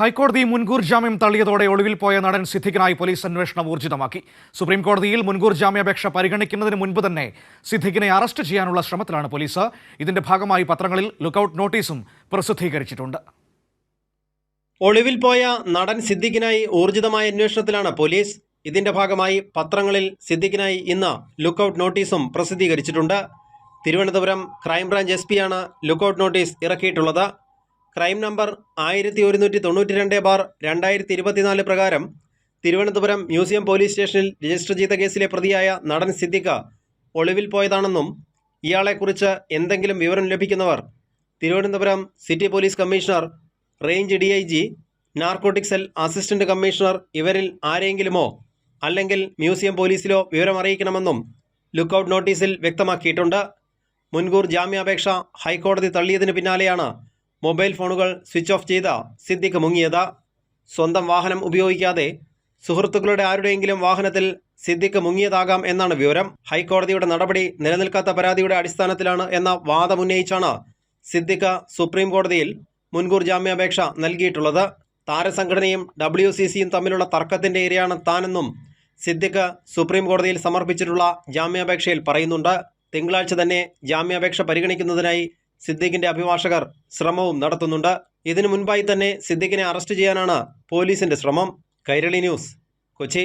ഹൈക്കോടതി മുൻകൂർ ജാമ്യം തള്ളിയതോടെ ഒളിവിൽ പോയ നടൻ സിദ്ദിഖിനായി പോലീസ് അന്വേഷണം ഊർജിതമാക്കി. സുപ്രീം കോടതിയിൽ മുൻകൂർ ജാമ്യാപേക്ഷ പരിഗണിക്കുന്നതിന് മുൻപ് തന്നെ സിദ്ദിഖിനെ അറസ്റ്റ് ചെയ്യാനുള്ള ശ്രമത്തിലാണ് പോലീസ്. ഇതിന്റെ ഭാഗമായി പത്രങ്ങളിൽ ലുക്കൌട്ട് നോട്ടീസും പ്രസിദ്ധീകരിച്ചിട്ടുണ്ട്. ഒളിവിൽ പോയ നടൻ സിദ്ദിഖിനായി ഊർജിതമായ അന്വേഷണത്തിലാണ് പോലീസ്. ഇതിന്റെ ഭാഗമായി പത്രങ്ങളിൽ സിദ്ദിഖിനായി ഇന്ന് ലുക്കൌട്ട് നോട്ടീസും പ്രസിദ്ധീകരിച്ചിട്ടുണ്ട്. തിരുവനന്തപുരം ക്രൈംബ്രാഞ്ച് SP ആണ് ലുക്കൌട്ട് നോട്ടീസ് ഇറക്കിയിട്ടുള്ളത്. ക്രൈം നമ്പർ 1192/2024 പ്രകാരം തിരുവനന്തപുരം മ്യൂസിയം പോലീസ് സ്റ്റേഷനിൽ രജിസ്റ്റർ ചെയ്ത കേസിലെ പ്രതിയായ നടൻ സിദ്ദിഖ് ഒളിവിൽ പോയതാണെന്നും ഇയാളെക്കുറിച്ച് എന്തെങ്കിലും വിവരം ലഭിക്കുന്നവർ Thiruvananthapuram city police commissioner, range DIG, narcotic cell assistant commissioner ഇവരിൽ ആരെങ്കിലുമോ അല്ലെങ്കിൽ മ്യൂസിയം പോലീസിലോ വിവരം അറിയിക്കണമെന്നും ലുക്കൌട്ട് നോട്ടീസിൽ വ്യക്തമാക്കിയിട്ടുണ്ട്. മുൻകൂർ ജാമ്യാപേക്ഷ ഹൈക്കോടതി തള്ളിയതിന് പിന്നാലെയാണ് മൊബൈൽ ഫോണുകൾ സ്വിച്ച് ഓഫ് ചെയ്ത സിദ്ദിഖ് മുങ്ങിയത്. സ്വന്തം വാഹനം ഉപയോഗിക്കാതെ സുഹൃത്തുക്കളുടെ ആരുടെയെങ്കിലും വാഹനത്തിൽ സിദ്ദിഖ് മുങ്ങിയതാകാം എന്നാണ് വിവരം. ഹൈക്കോടതിയുടെ നടപടി നിലനിൽക്കാത്ത പരാതിയുടെ അടിസ്ഥാനത്തിലാണ് എന്ന വാദമുന്നയിച്ചാണ് സിദ്ദിഖ് സുപ്രീം കോടതിയിൽ മുൻകൂർ ജാമ്യാപേക്ഷ നൽകിയിട്ടുള്ളത്. താരസംഘടനയും WCCയും തമ്മിലുള്ള തർക്കത്തിന്റെ ഇരയാണ് താനെന്നും സിദ്ദിഖ് സുപ്രീം കോടതിയിൽ സമർപ്പിച്ചിട്ടുള്ള ജാമ്യാപേക്ഷയിൽ പറയുന്നുണ്ട്. തിങ്കളാഴ്ച തന്നെ ജാമ്യാപേക്ഷ പരിഗണിക്കുന്നതിനായി സിദ്ദിഖിന്റെ അഭിഭാഷകർ ശ്രമവും നടത്തുന്നുണ്ട്. ഇതിനു മുൻപായി തന്നെ സിദ്ദിഖിനെ അറസ്റ്റ് ചെയ്യാനാണ് പോലീസിന്റെ ശ്രമം. കൈരളി ന്യൂസ്, കൊച്ചി.